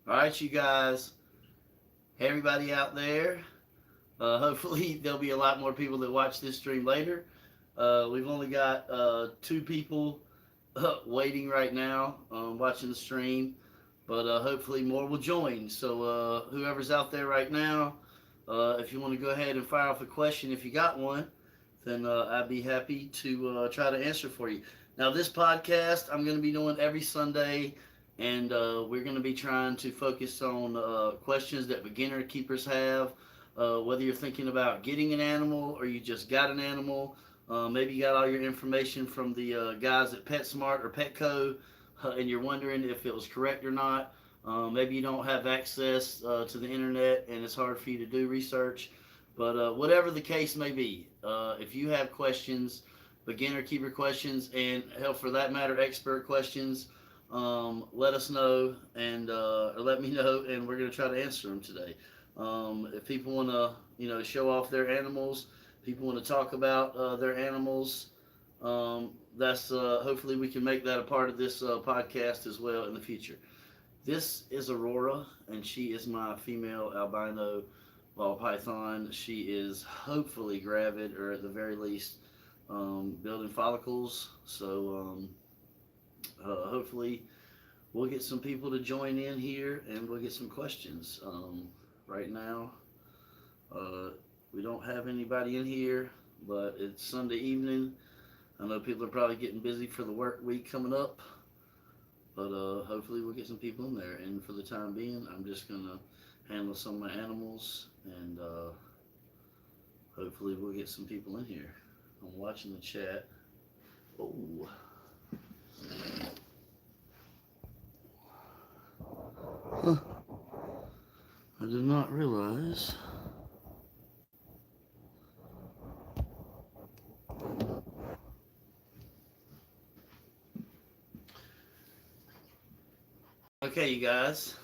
All right, you guys. Hey, everybody out there. Hopefully, there'll be a lot more people that watch this stream later. We've only got two people waiting right now, watching the stream, but hopefully more will join. So, whoever's out there right now, if you want to go ahead and fire off a question, if you got one, then I'd be happy to try to answer for you. Now, this podcast I'm going to be doing every Sunday, and we're going to be trying to focus on questions that beginner keepers have. Whether you're thinking about getting an animal or you just got an animal, maybe you got all your information from the guys at PetSmart or Petco, and you're wondering if it was correct or not. Maybe you don't have access to the internet and it's hard for you to do research. But whatever the case may be, if you have questions, beginner keeper questions, and hell for that matter, expert questions, let us know and or let me know, and we're gonna try to answer them today. If people want to, show off their animals, people want to talk about their animals. That's hopefully we can make that a part of this podcast as well in the future. This is Aurora, and she is my female albino ball python. She is hopefully gravid, or at the very least, building follicles. So hopefully we'll get some people to join in here, and we'll get some questions. Right now, uh, we don't have anybody in here, but it's Sunday evening. I know people are probably getting busy for the work week coming up, but hopefully we'll get some people in there. And for the time being, I'm just gonna handle some of my animals, and hopefully we'll get some people in here. I'm watching the chat. Oh, huh. I did not realize. Okay, you guys,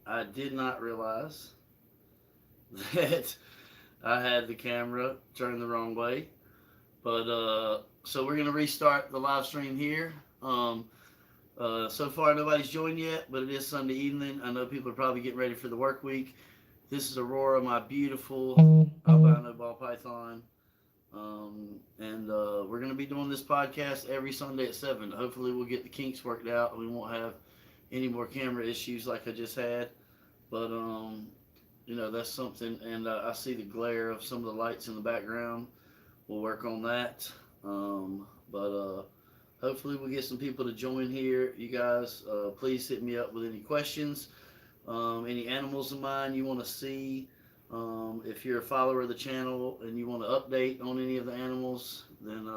I did not realize that I had the camera turned the wrong way. But so we're gonna restart the live stream here. So far nobody's joined yet, but it is Sunday evening. I know people are probably getting ready for the work week. This is Aurora, my beautiful albino ball python. And we're gonna be doing this podcast every Sunday at 7. Hopefully we'll get the kinks worked out and we won't have any more camera issues like I just had. But that's something. And I see the glare of some of the lights in the background. We'll work on that. But hopefully we'll get some people to join here. You guys, please hit me up with any questions, any animals of mine you want to see. If you're a follower of the channel and you want to update on any of the animals, then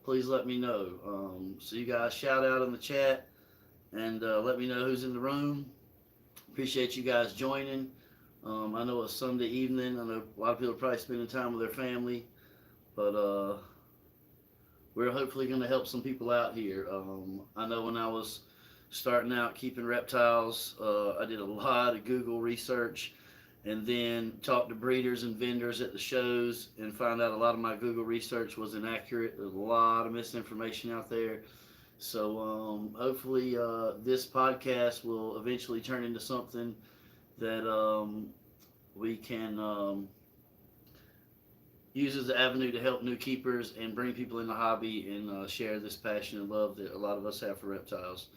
please let me know. So you guys shout out in the chat and let me know who's in the room. Appreciate you guys joining. I know it's Sunday evening. I know a lot of people are probably spending time with their family, but we're hopefully going to help some people out here. I know when I was starting out keeping reptiles, I did a lot of Google research and then talked to breeders and vendors at the shows and found out a lot of my Google research was inaccurate. There's a lot of misinformation out there. So hopefully this podcast will eventually turn into something that we can use as an avenue to help new keepers and bring people in the hobby and share this passion and love that a lot of us have for reptiles.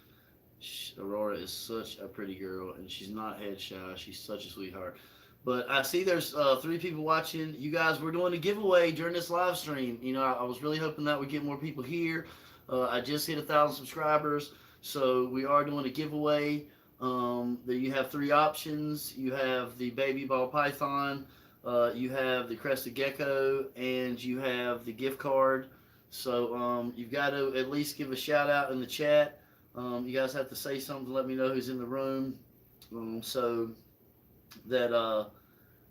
Aurora is such a pretty girl, and she's not head shy. She's such a sweetheart. But I see there's 3 people watching. You guys, we're doing a giveaway during this live stream. I was really hoping that would get more people here. I just hit 1,000 subscribers, so we are doing a giveaway. You have 3 options. You have the baby ball python, you have the crested gecko, and you have the gift card. So you've got to at least give a shout out in the chat. You guys have to say something, let me know who's in the room, so that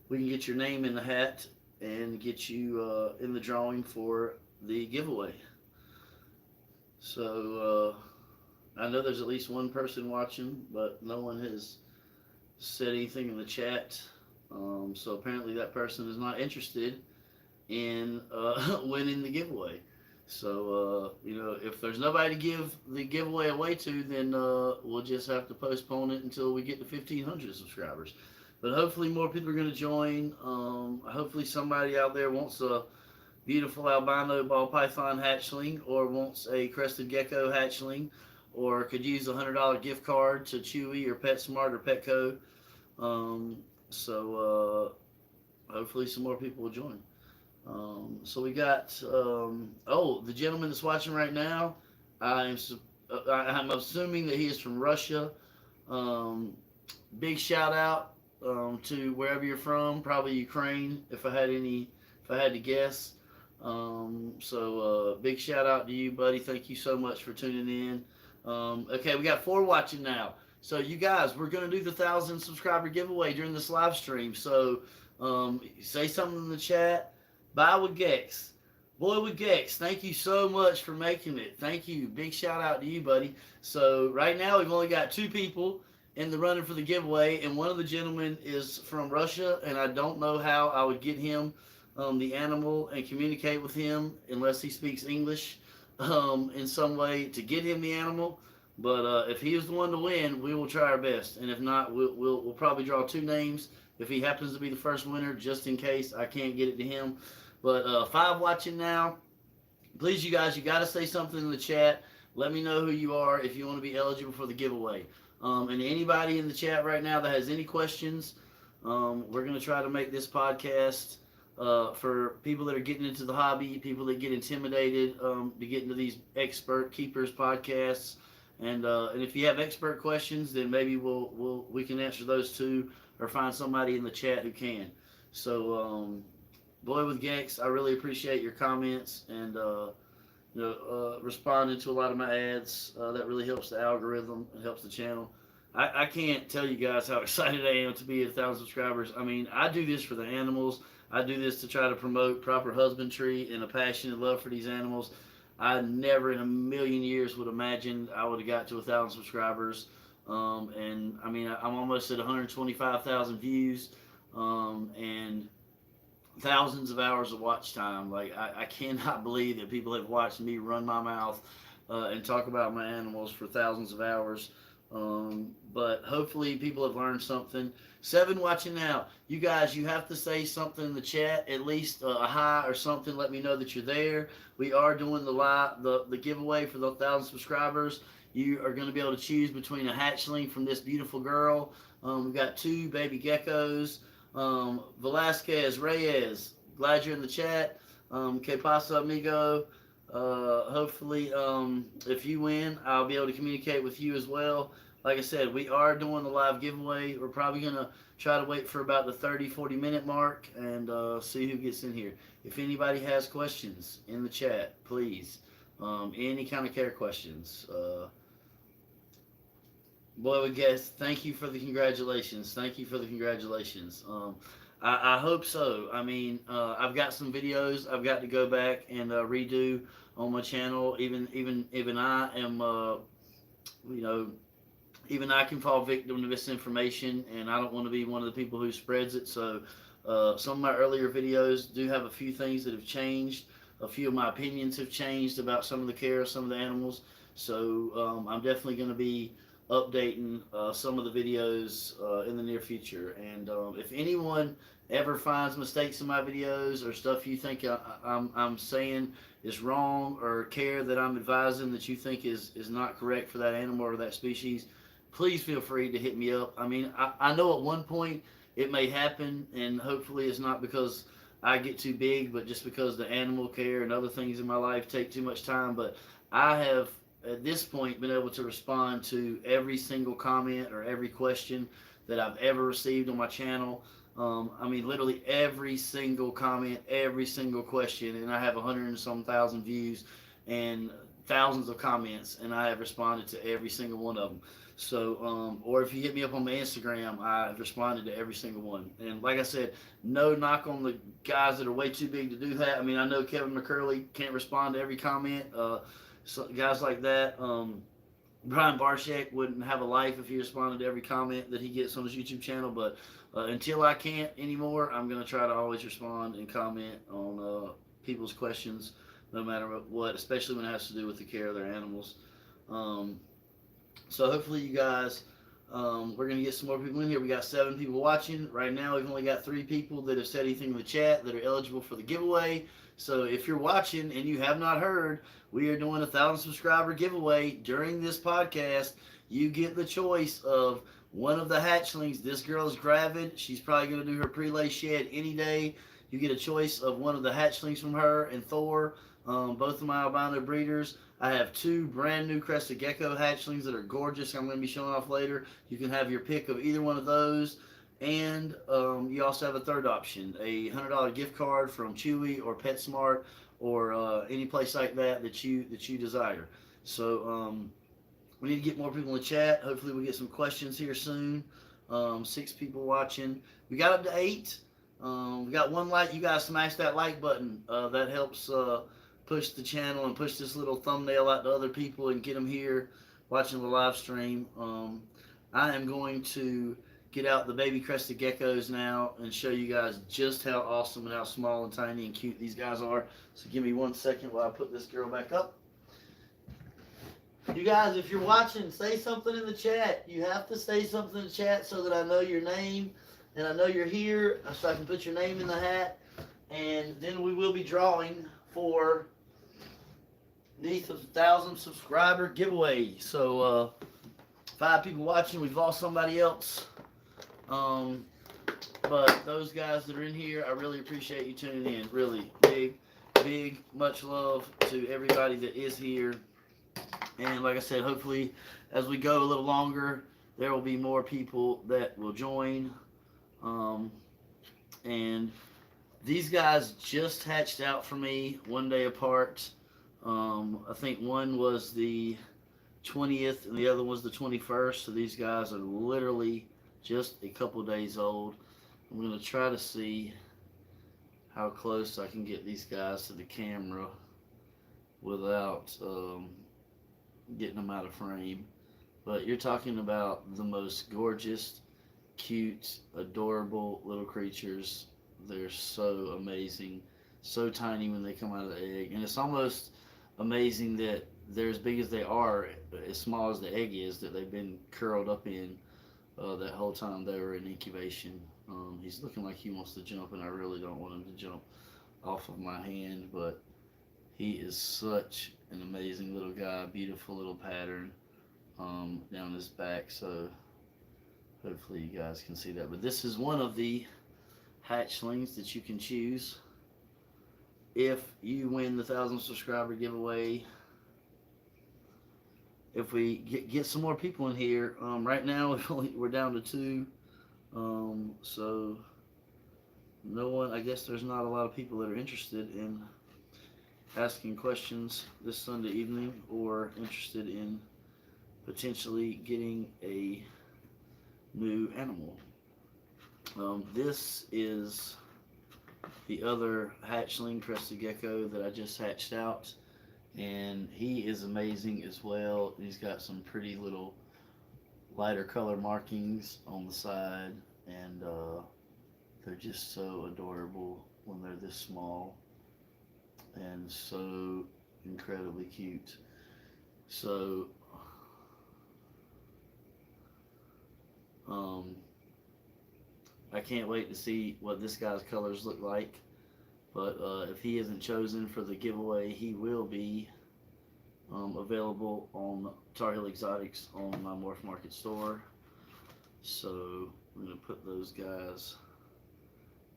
we can get your name in the hat and get you in the drawing for the giveaway. So I know there's at least one person watching, but no one has said anything in the chat. So apparently that person is not interested in winning the giveaway. So, if there's nobody to give the giveaway away to, then we'll just have to postpone it until we get to 1,500 subscribers. But hopefully, more people are going to join. Hopefully, somebody out there wants a beautiful albino ball python hatchling, or wants a crested gecko hatchling, or could use a $100 gift card to Chewy or PetSmart or Petco. So, hopefully, some more people will join. So we got the gentleman that's watching right now. I'm I'm assuming that he is from Russia. Um, Big shout out to wherever you're from, probably Ukraine. If I had to guess. Big shout out to you, buddy. Thank you so much for tuning in. Okay, we got 4 watching now. So you guys, we're gonna do the 1,000 subscriber giveaway during this live stream. So say something in the chat. Buy with Gex. Boy with Gex, thank you so much for making it. Thank you. Big shout out to you, buddy. So right now we've only got 2 people in the running for the giveaway, and one of the gentlemen is from Russia, and I don't know how I would get him the animal and communicate with him unless he speaks English in some way to get him the animal. But if he is the one to win, we will try our best, and if not, we'll probably draw 2 names if he happens to be the first winner, just in case I can't get it to him. But 5 watching now. Please, you guys, you got to say something in the chat. Let me know who you are if you want to be eligible for the giveaway. And anybody in the chat right now that has any questions, we're going to try to make this podcast for people that are getting into the hobby, people that get intimidated to get into these expert keepers podcasts. And if you have expert questions, then maybe we can answer those too, or find somebody in the chat who can. So, Boy with Gex, I really appreciate your comments and responding to a lot of my ads. That really helps the algorithm. It helps the channel. I can't tell you guys how excited I am to be at 1,000 subscribers. I mean, I do this for the animals. I do this to try to promote proper husbandry and a passion and love for these animals. I never in a million years would imagine I would have got to 1,000 subscribers. And I mean, I'm almost at 125,000 views. And thousands of hours of watch time. Like, I cannot believe that people have watched me run my mouth and talk about my animals for thousands of hours. But hopefully people have learned something. 7 watching now. You guys, you have to say something in the chat, at least a hi or something. Let me know that you're there. We are doing the giveaway for the 1,000 subscribers. You are going to be able to choose between a hatchling from this beautiful girl. We've got 2 baby geckos. Velasquez Reyes, glad you're in the chat. Que pasa, amigo? Hopefully, if you win, I'll be able to communicate with you as well. Like I said, we are doing the live giveaway. We're probably going to try to wait for about the 30-40 minute mark and see who gets in here. If anybody has questions in the chat, please. Any kind of care questions. Boy, we guess. Thank you for the congratulations. Thank you for the congratulations. I hope so. I mean, I've got some videos I've got to go back and redo on my channel. Even I am, even I can fall victim to misinformation, and I don't want to be one of the people who spreads it. So, some of my earlier videos do have a few things that have changed. A few of my opinions have changed about some of the care of some of the animals. So, I'm definitely going to be updating some of the videos in the near future. And if anyone ever finds mistakes in my videos or stuff you think I'm saying is wrong, or care that I'm advising that you think is not correct for that animal or that species, please feel free to hit me up. I mean, I know at one point it may happen, and hopefully it's not because I get too big, but just because the animal care and other things in my life take too much time. But I have at this point been able to respond to every single comment or every question that I've ever received on my channel. I mean, literally every single comment, every single question, and I have 100 and some thousand views and thousands of comments, and I have responded to every single one of them. So, or if you hit me up on my Instagram, I've responded to every single one. And like I said, no knock on the guys that are way too big to do that. I mean, I know Kevin McCurley can't respond to every comment. So guys like that, Brian Barshek wouldn't have a life if he responded to every comment that he gets on his YouTube channel. But until I can't anymore, I'm going to try to always respond and comment on people's questions no matter what, especially when it has to do with the care of their animals. So hopefully you guys, we're going to get some more people in here. We got 7 people watching. Right now we've only got 3 people that have said anything in the chat that are eligible for the giveaway. So if you're watching and you have not heard, we are doing a 1,000 subscriber giveaway during this podcast. You get the choice of one of the hatchlings. This girl is gravid. She's probably going to do her pre-lay shed any day. You get a choice of one of the hatchlings from her and Thor, both of my albino breeders. I have 2 brand new crested gecko hatchlings that are gorgeous. I'm going to be showing off later. You can have your pick of either one of those. And you also have a third option, a $100 gift card from Chewy or PetSmart or any place like that you desire. So we need to get more people in the chat. Hopefully we get some questions here soon. 6 people watching. We got up to 8. We got 1 like. You guys smash that like button. That helps push the channel and push this little thumbnail out to other people and get them here watching the live stream. I am going to get out the baby crested geckos now and show you guys just how awesome and how small and tiny and cute these guys are. So give me 1 second while I put this girl back up. You guys, if you're watching, say something in the chat. You have to say something in the chat so that I know your name and I know you're here, so I can put your name in the hat. And then we will be drawing for the 1,000 subscriber giveaway. So 5 people watching. We've lost somebody else. But those guys that are in here, I really appreciate you tuning in. Really big, much love to everybody that is here. And like I said, hopefully as we go a little longer, there will be more people that will join. And these guys just hatched out for me 1 day apart. I think one was the 20th and the other was the 21st. So these guys are literally just a couple days old. I'm going to try to see how close I can get these guys to the camera without getting them out of frame. But you're talking about the most gorgeous, cute, adorable little creatures. They're so amazing, so tiny when they come out of the egg. And it's almost amazing that they're as big as they are, as small as the egg is, that they've been curled up in that whole time they were in incubation. He's looking like he wants to jump, and I really don't want him to jump off of my hand, but he is such an amazing little guy. Beautiful little pattern down his back, so hopefully you guys can see that. But this is one of the hatchlings that you can choose if you win the 1,000 subscriber giveaway. If we get some more people in here, right now we're down to 2, so no one, I guess there's not a lot of people that are interested in asking questions this Sunday evening or interested in potentially getting a new animal. This is the other hatchling crested gecko that I just hatched out, and he is amazing as well. He's got some pretty little lighter color markings on the side, and they're just so adorable when they're this small and so incredibly cute. So I can't wait to see what this guy's colors look like. But if he isn't chosen for the giveaway, he will be available on Tar Heel Exotics on my Morph Market store. So I'm going to put those guys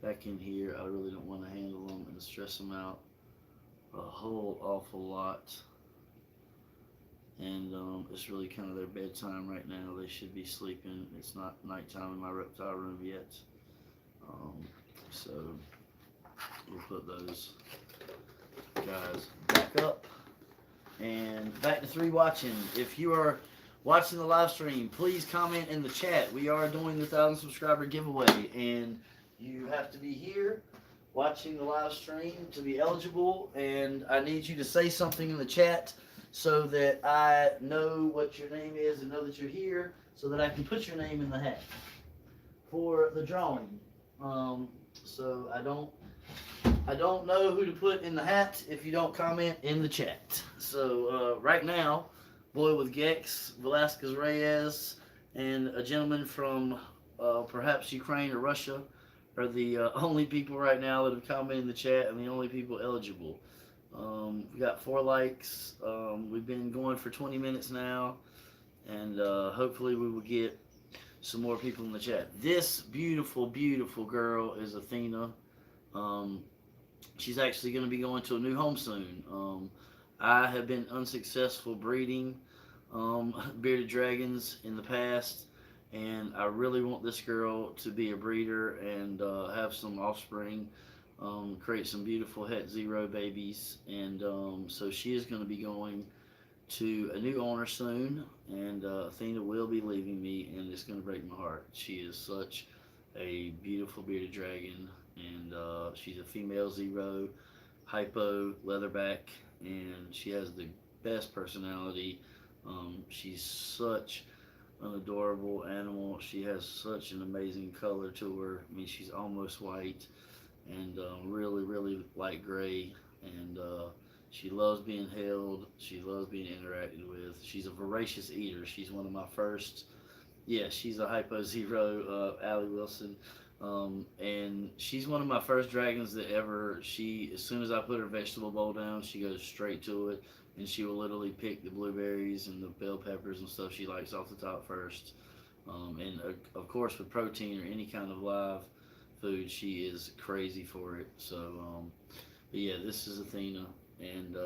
back in here. I really don't want to handle them and stress them out a whole awful lot. And it's really kind of their bedtime right now. They should be sleeping. It's not nighttime in my reptile room yet. So we'll put those guys back up. And back to 3 watching. If you are watching the live stream, please comment in the chat. We are doing the 1,000 subscriber giveaway, and you have to be here watching the live stream to be eligible. And I need you to say something in the chat so that I know what your name is and know that you're here, so that I can put your name in the hat for the drawing. So I don't I don't know who to put in the hat if you don't comment in the chat. So right now, boy with Gex, Velasquez Reyes, and a gentleman from perhaps Ukraine or Russia are the only people right now that have commented in the chat and the only people eligible. We got 4 likes. We've been going for 20 minutes now, and hopefully we will get some more people in the chat. This beautiful, beautiful girl is Athena. Um, she's actually going to be going to a new home soon. I have been unsuccessful breeding bearded dragons in the past, and I really want this girl to be a breeder and have some offspring, create some beautiful Het Zero babies, and so she is going to be going to a new owner soon, and Athena will be leaving me, and it's going to break my heart. She is such a beautiful bearded dragon, and she's a female zero, hypo, leatherback, and she has the best personality. She's such an adorable animal. She has such an amazing color to her. I mean, she's almost white and really, really light gray, and she loves being held. She loves being interacted with. She's a voracious eater. She's one of my first. Yeah, she's a hypo zero, Allie Wilson, and she's one of my first dragons that ever. She, as soon as I put her vegetable bowl down, she goes straight to it, and she will literally pick the blueberries and the bell peppers and stuff she likes off the top first. And of course, with protein or any kind of live food, she is crazy for it. So, but yeah, this is Athena, and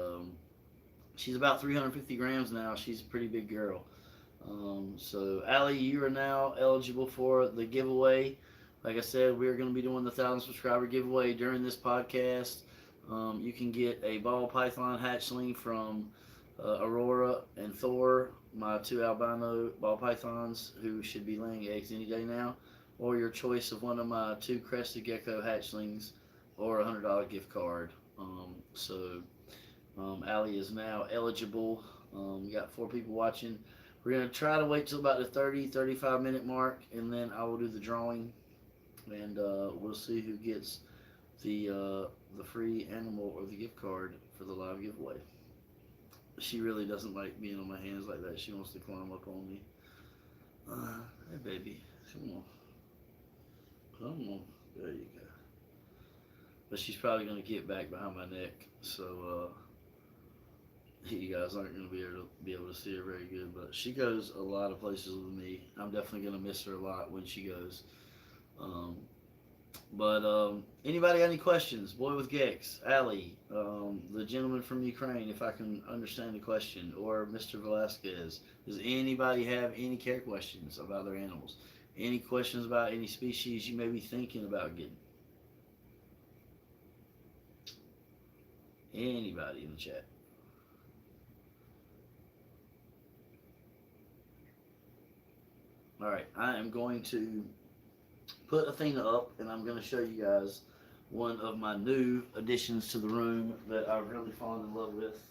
she's about 350 grams now. She's a pretty big girl. So, Allie, you are now eligible for the giveaway. Like I said, we're going to be doing the 1,000 subscriber giveaway during this podcast. You can get a ball python hatchling from Aurora and Thor, my 2 albino ball pythons who should be laying eggs any day now, or your choice of one of my 2 crested gecko hatchlings, or a $100 gift card. Allie is now eligible. We got 4 people watching. We're going to try to wait till about the 35 minute mark, and then I will do the drawing, and we'll see who gets the free animal or the gift card for the live giveaway. She really doesn't like being on my hands like that. She wants to climb up on me. Hey, baby. Come on. Come on. There you go. But she's probably going to get back behind my neck, so you guys aren't going to be able to see her very good. But she goes a lot of places with me. I'm definitely going to miss her a lot when she goes. Anybody got any questions? Boy with Gex, Allie, the gentleman from Ukraine, if I can understand the question, or Mr. Velasquez. Does anybody have any care questions about their animals? Any questions about any species you may be thinking about getting? Anybody in the chat? Alright, I am going to put Athena up, and I'm going to show you guys one of my new additions to the room that I've really fallen in love with.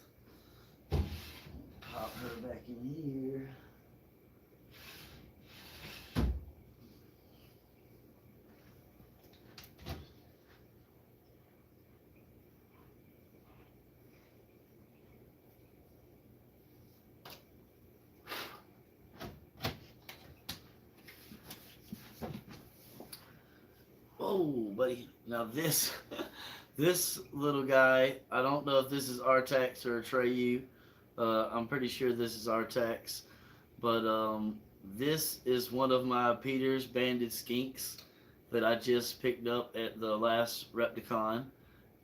Pop her back in here. Oh, buddy. Now this this little guy, I don't know if this is Artax or Atreyu. I'm pretty sure this is Artax. But this is one of my Peter's banded skinks that I just picked up at the last Repticon.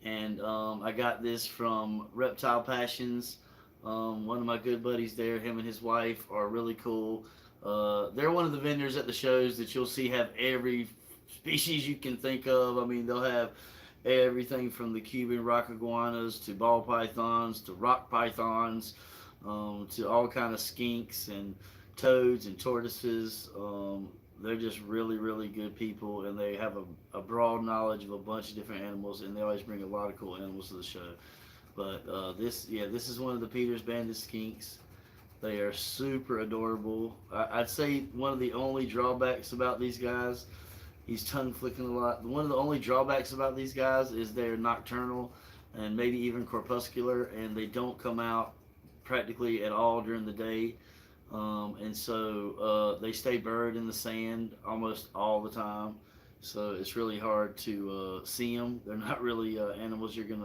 And I got this from Reptile Passions. One of my good buddies there, him and his wife are really cool. They're one of the vendors at the shows that you'll see have every species you can think of. I mean, they'll have everything from the Cuban rock iguanas to ball pythons to rock pythons, to all kind of skinks and toads and tortoises. They're just really, really good people, and they have a broad knowledge of a bunch of different animals, and they always bring a lot of cool animals to the show. But this is one of the Peter's banded skinks. They are super adorable. I'd say one of the only drawbacks about these guys He's tongue flicking a lot. One of the only drawbacks about these guys is they're nocturnal and maybe even crepuscular, and they don't come out practically at all during the day. And so they stay buried in the sand almost all the time. So it's really hard to see them. They're not really animals you're going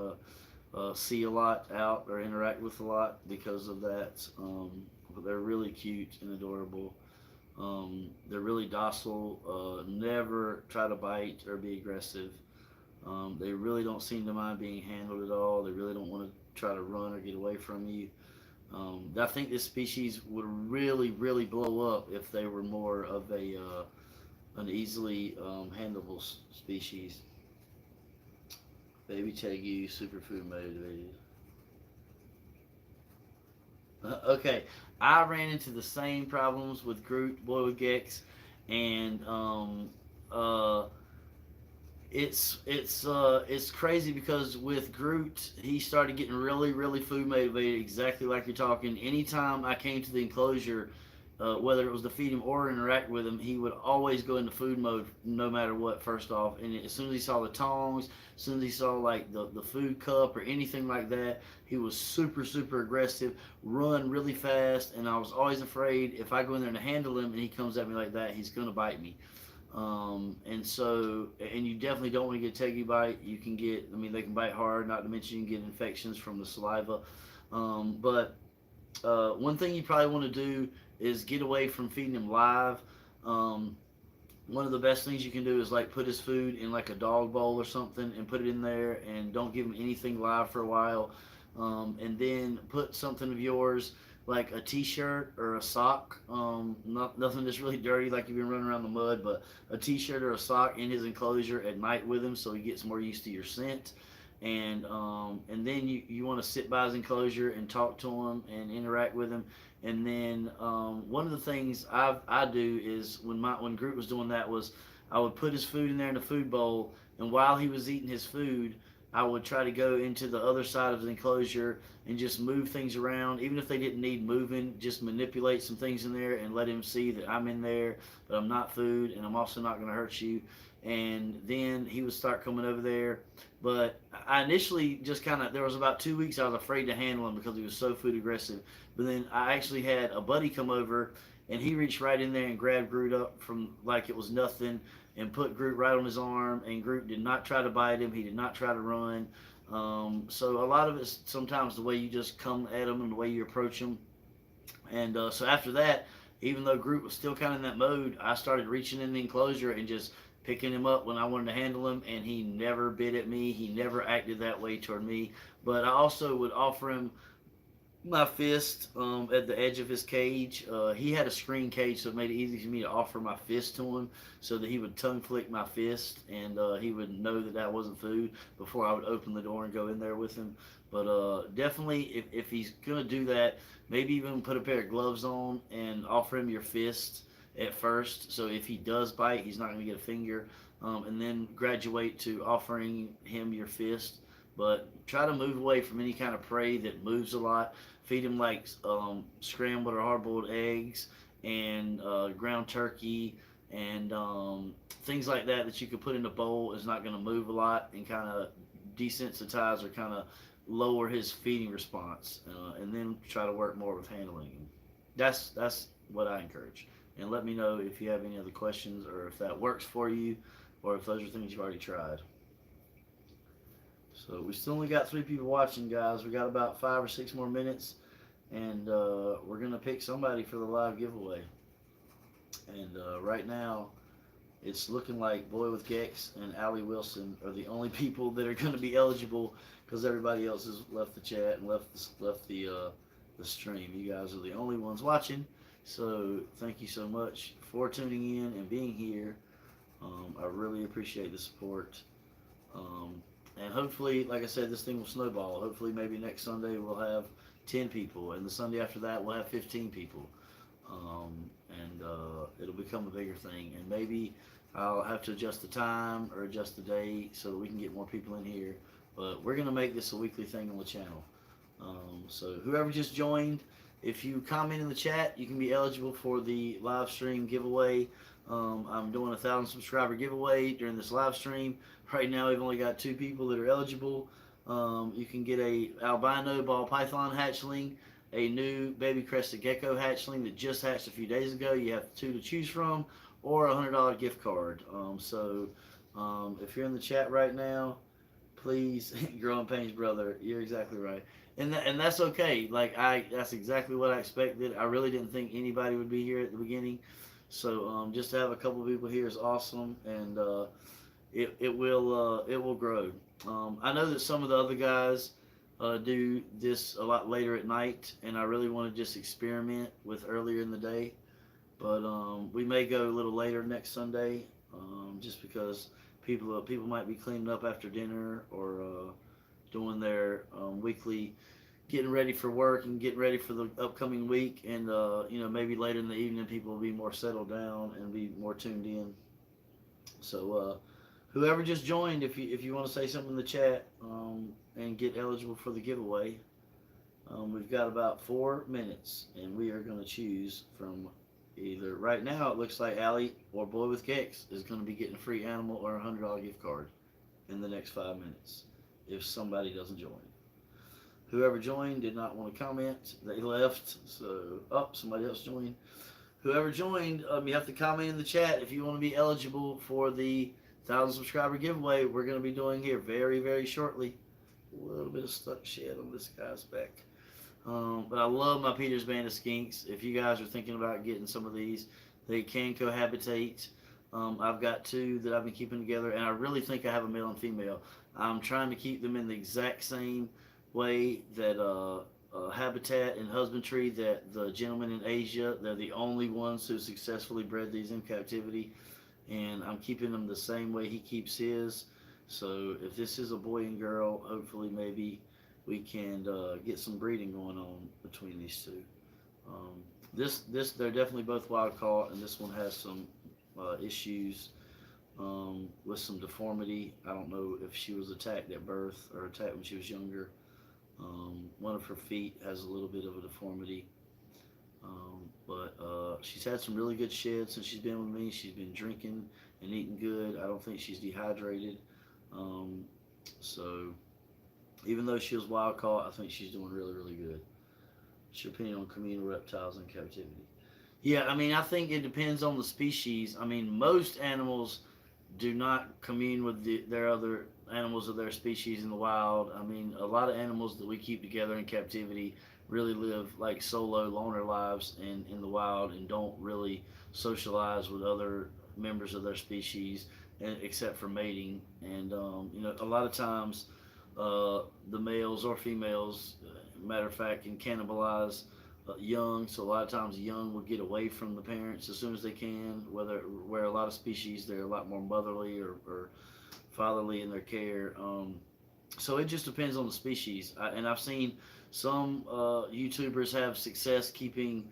to see a lot out or interact with a lot because of that. But they're really cute and adorable. They're really docile, never try to bite or be aggressive. They really don't seem to mind being handled at all. They really don't want to try to run or get away from you. I think this species would really, really blow up if they were more of an easily handleable species. Baby Tegu, superfood motivated. Okay, I ran into the same problems with Groot, Boy with Gex, and it's crazy because with Groot, he started getting really, really food motivated, exactly like you're talking. Anytime I came to the enclosure, whether it was to feed him or interact with him, he would always go into food mode no matter what, first off. And as soon as he saw the tongs, as soon as he saw like the food cup or anything like that, he was super, super aggressive, run really fast. And I was always afraid if I go in there to handle him and he comes at me like that, he's going to bite me. And you definitely don't want to get a Tegu bite. You can get, I mean, they can bite hard, not to mention you can get infections from the saliva. But one thing you probably want to do is get away from feeding him live. One of the best things you can do is like put his food in like a dog bowl or something and put it in there, and don't give him anything live for a while. And then put something of yours like a t-shirt or a sock, nothing that's really dirty like you've been running around the mud, but a t-shirt or a sock in his enclosure at night with him so he gets more used to your scent. And then you want to sit by his enclosure and talk to him and interact with him. And then one of the things I do is when Groot was doing that was I would put his food in there in the food bowl, and while he was eating his food, I would try to go into the other side of the enclosure and just move things around, even if they didn't need moving, just manipulate some things in there and let him see that I'm in there, but I'm not food, and I'm also not going to hurt you. And then he would start coming over there. But I initially just there was about 2 weeks I was afraid to handle him because he was so food aggressive. But then I actually had a buddy come over, and he reached right in there and grabbed Groot up from like it was nothing and put Groot right on his arm, and Groot did not try to bite him. He did not try to run. So a lot of it's sometimes the way you just come at him and the way you approach him. And so after that, even though Groot was still kind of in that mode, I started reaching in the enclosure and just picking him up when I wanted to handle him, and he never bit at me. He never acted that way toward me. But I also would offer him my fist at the edge of his cage. He had a screen cage, so it made it easy for me to offer my fist to him so that he would tongue flick my fist, and he would know that that wasn't food before I would open the door and go in there with him. But definitely, if he's going to do that, maybe even put a pair of gloves on and offer him your fist at first. So if he does bite, he's not going to get a finger. And then graduate to offering him your fist. But try to move away from any kind of prey that moves a lot. Feed him like scrambled or hard-boiled eggs and ground turkey and things like that you could put in a bowl. Is not going to move a lot and kind of desensitize or kind of lower his feeding response. And then try to work more with handling him. That's what I encourage. And let me know if you have any other questions or if that works for you or if those are things you've already tried. So we still only got 3 people watching, guys. We got about 5 or 6 more minutes, and we're gonna pick somebody for the live giveaway. And right now, it's looking like Boy with Gex and Allie Wilson are the only people that are gonna be eligible because everybody else has left the chat and left the stream. You guys are the only ones watching. So thank you so much for tuning in and being here. I really appreciate the support. And hopefully, like I said, this thing will snowball. Hopefully, maybe next Sunday we'll have 10 people, and the Sunday after that we'll have 15 people. And it'll become a bigger thing. And maybe I'll have to adjust the time or adjust the day so that we can get more people in here. But we're going to make this a weekly thing on the channel. So whoever just joined, if you comment in the chat, you can be eligible for the live stream giveaway. I'm doing 1,000 subscriber giveaway during this live stream. Right now, we've only got 2 people that are eligible. You can get a albino ball python hatchling, a new baby crested gecko hatchling that just hatched a few days ago. You have 2 to choose from, or a $100 gift card. If you're in the chat right now, please, growing pains, brother. You're exactly right, and that's okay. That's exactly what I expected. I really didn't think anybody would be here at the beginning, so just to have a couple of people here is awesome, and it will grow. I know that some of the other guys do this a lot later at night, and I really want to just experiment with earlier in the day. But we may go a little later next Sunday, just because people might be cleaning up after dinner or doing their weekly getting ready for work and getting ready for the upcoming week, and maybe later in the evening people will be more settled down and be more tuned in. So whoever just joined, if you want to say something in the chat and get eligible for the giveaway, we've got about 4 minutes, and we are going to choose from either. Right now, it looks like Allie or Boy with Gex is going to be getting a free animal or a $100 gift card in the next 5 minutes if somebody doesn't join. Whoever joined did not want to comment. They left. So, somebody else joined. Whoever joined, you have to comment in the chat if you want to be eligible for the 1,000 subscriber giveaway we're going to be doing here very, very shortly. A little bit of stuck shed on this guy's back. But I love my Peter's Band of Skinks. If you guys are thinking about getting some of these, they can cohabitate. I've got 2 that I've been keeping together, and I really think I have a male and female. I'm trying to keep them in the exact same way that habitat and husbandry that the gentleman in Asia, they're the only ones who successfully bred these in captivity, and I'm keeping them the same way he keeps his. So if this is a boy and girl, hopefully maybe we can get some breeding going on between these 2. They're definitely both wild caught, and this one has some issues with some deformity. I don't know if she was attacked at birth or attacked when she was younger. One of her feet has a little bit of a deformity, but she's had some really good sheds since she's been with me. She's been drinking and eating good. I don't think she's dehydrated. So even though she was wild caught, I think she's doing really, really good. What's your opinion on communal reptiles in captivity? Yeah, I think it depends on the species. Most animals do not commune with their other animals of their species in the wild. A lot of animals that we keep together in captivity really live like solo loner lives in the wild and don't really socialize with other members of their species except for mating. And a lot of times the males or females, matter of fact, can cannibalize young. So a lot of times young will get away from the parents as soon as they can. Where a lot of species they're a lot more motherly or fatherly in their care. So it just depends on the species. And I've seen some YouTubers have success keeping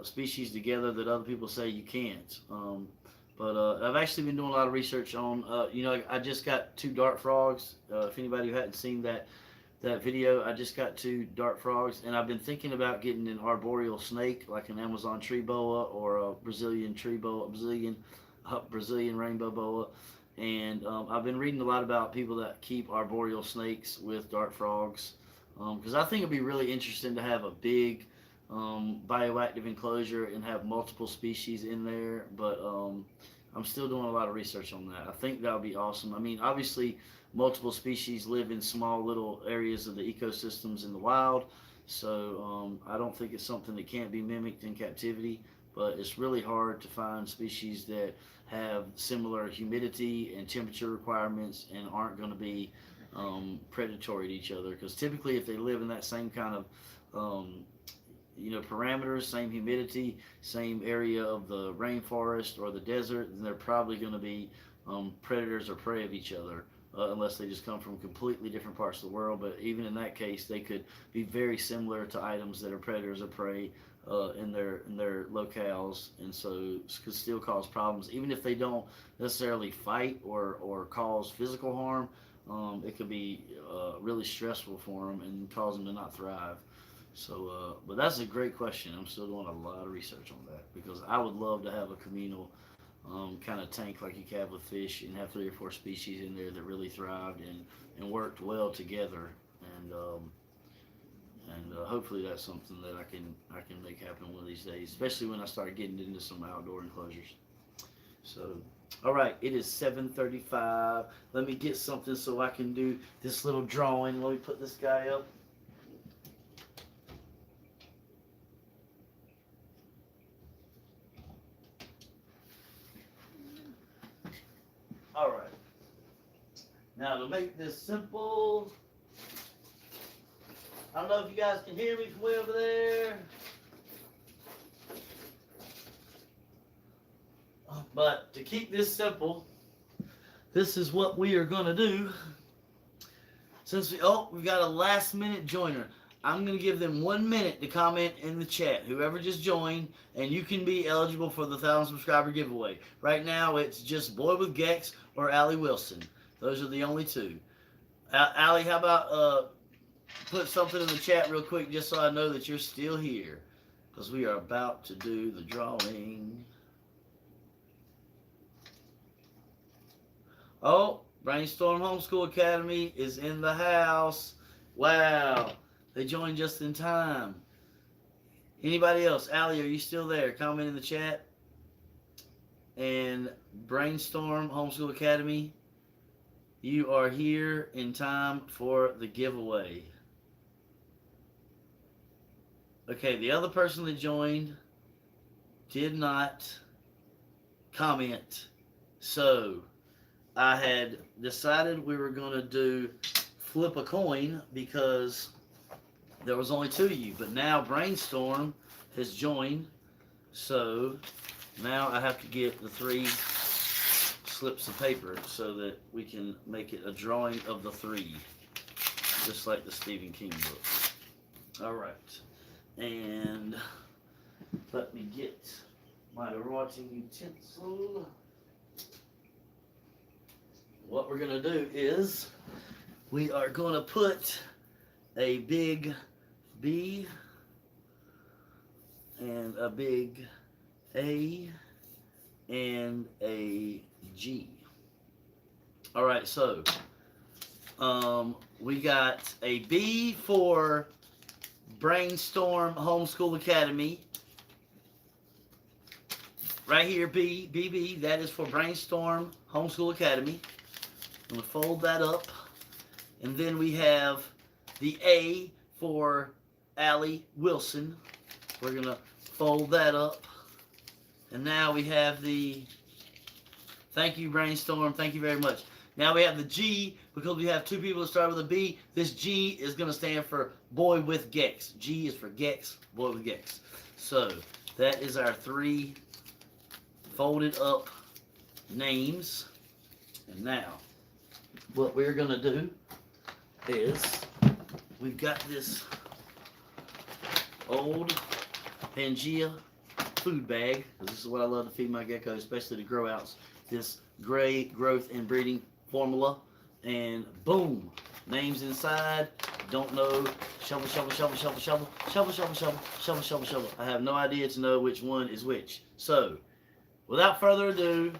species together that other people say you can't. But I've actually been doing a lot of research on, I just got 2 dart frogs. If anybody who hadn't seen that video, I just got 2 dart frogs, and I've been thinking about getting an arboreal snake, like an Amazon tree boa or a Brazilian tree boa, Brazilian rainbow boa. And I've been reading a lot about people that keep arboreal snakes with dart frogs, because I think it'd be really interesting to have a big bioactive enclosure and have multiple species in there. But I'm still doing a lot of research on that. I think that would be awesome. Obviously, multiple species live in small little areas of the ecosystems in the wild, so I don't think it's something that can't be mimicked in captivity. But it's really hard to find species that have similar humidity and temperature requirements and aren't going to be predatory to each other. Because typically, if they live in that same kind of parameters, same humidity, same area of the rainforest or the desert, then they're probably going to be predators or prey of each other, unless they just come from completely different parts of the world. But even in that case, they could be very similar to items that are predators or prey in their locales, and so could still cause problems. Even if they don't necessarily fight or cause physical harm, it could be really stressful for them and cause them to not thrive. So, but that's a great question. I'm still doing a lot of research on that because I would love to have a communal kind of tank like you can with fish, and have 3 or 4 species in there that really thrived and worked well together. And hopefully that's something that I can make happen one of these days, especially when I start getting into some outdoor enclosures. So, all right, it is 7:35. Let me get something so I can do this little drawing. Let me put this guy up. All right. Now to make this simple, I don't know if you guys can hear me from way over there, but to keep this simple, this is what we are going to do. Since we've got a last minute joiner, I'm going to give them 1 minute to comment in the chat, whoever just joined, and you can be eligible for the 1,000 subscriber giveaway. Right now it's just Boy with Gex or Allie Wilson. Those are the only two. Allie, how about put something in the chat real quick just so I know that you're still here, because we are about to do the drawing. Oh, Brainstorm Homeschool Academy is in the house. Wow, they joined just in time. Anybody else? Allie, are you still there? Comment in the chat. And Brainstorm Homeschool Academy, you are here in time for the giveaway. Okay, the other person that joined did not comment. So I had decided we were going to do flip a coin because there was only 2 of you. But now Brainstorm has joined. So now I have to get the 3 slips of paper so that we can make it a drawing of the 3. Just like the Stephen King book. Alright. And let me get my writing utensil. What we're going to do is we are going to put a big B and a big A and a G. All right, so we got a B for Brainstorm Homeschool Academy. Right here, BB, that is for Brainstorm Homeschool Academy. I'm going to fold that up. And then we have the A for Allie Wilson. We're going to fold that up. And now we have the, thank you Brainstorm, thank you very much. Now we have the G, because we have 2 people that start with a B. This G is going to stand for Boy with Gex. G is for Gex, Boy with Gex. So that is our 3 folded up names. And now what we're going to do is we've got this old Pangea food bag, because this is what I love to feed my geckos, especially the grow outs. This gray growth and breeding formula, and boom, names inside. Don't know. Shovel, shovel, shovel, shovel, shovel, shovel, shovel, shovel, shovel, shovel, shovel. I have no idea to know which one is which. So, without further ado,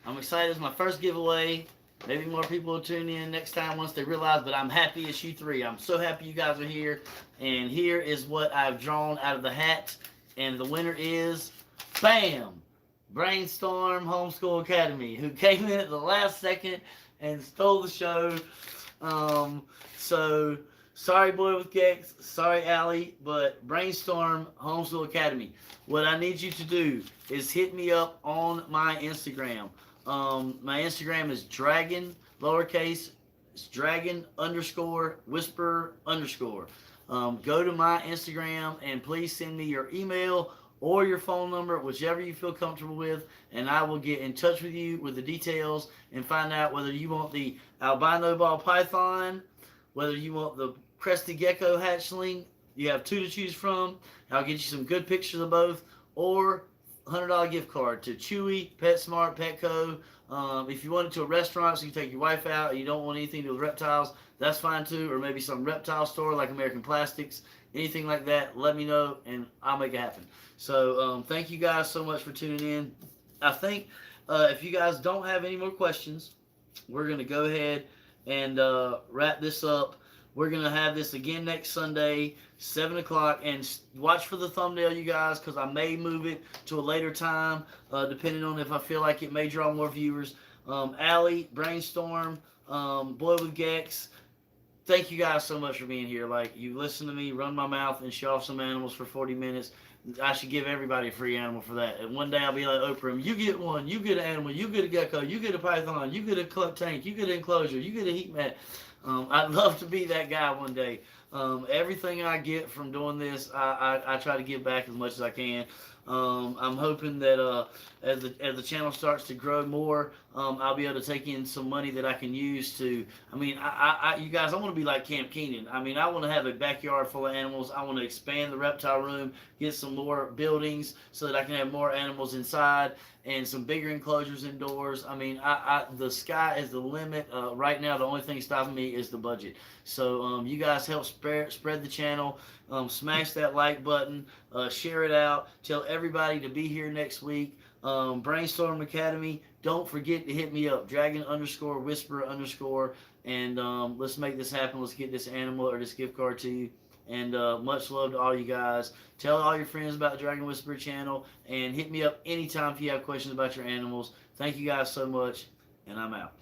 I'm excited. It's my first giveaway. Maybe more people will tune in next time once they realize, but I'm happy it's you 3. I'm so happy you guys are here. And here is what I've drawn out of the hat. And the winner is, bam, Brainstorm Homeschool Academy, who came in at the last second and stole the show. So, sorry Boy with Gex, sorry Allie, but Brainstorm Homeschool Academy. What I need you to do is hit me up on my Instagram. My Instagram is dragon, lowercase, it's dragon _ whisper _. Go to my Instagram and please send me your email or your phone number, whichever you feel comfortable with, and I will get in touch with you with the details and find out whether you want the albino ball python, whether you want the crested gecko hatchling. You have 2 to choose from. I'll get you some good pictures of both, or $100 gift card to Chewy, PetSmart, Petco. If you want it to a restaurant so you can take your wife out and you don't want anything to do with reptiles, that's fine too. Or maybe some reptile store like American Plastics, anything like that, let me know and I'll make it happen. So thank you guys so much for tuning in. I think if you guys don't have any more questions, we're going to go ahead and wrap this up. We're going to have this again next Sunday, 7 o'clock. And watch for the thumbnail, you guys, because I may move it to a later time, depending on if I feel like it may draw more viewers. Allie, Brainstorm, Boy with Gex, thank you guys so much for being here. Like, you listen to me run my mouth and show off some animals for 40 minutes. I should give everybody a free animal for that. And one day I'll be like Oprah, you get one, you get an animal, you get a gecko, you get a python, you get a club tank, you get an enclosure, you get a heat mat. I'd love to be that guy one day. Everything I get from doing this, I try to give back as much as I can. I'm hoping that as the channel starts to grow more, I'll be able to take in some money that I can use to. I mean, you guys, I want to be like Camp Keenan. I mean, I want to have a backyard full of animals. I want to expand the reptile room, get some more buildings so that I can have more animals inside and some bigger enclosures indoors. I mean, the sky is the limit. Right now, the only thing stopping me is the budget. So you guys help spread the channel. Smash that like button. Share it out. Tell everybody to be here next week. Brainstorm Academy. Don't forget to hit me up. Dragon_Whisperer_. And let's make this happen. Let's get this animal or this gift card to you. And much love to all you guys. Tell all your friends about the Dragon Whisperer channel. And hit me up anytime if you have questions about your animals. Thank you guys so much. And I'm out.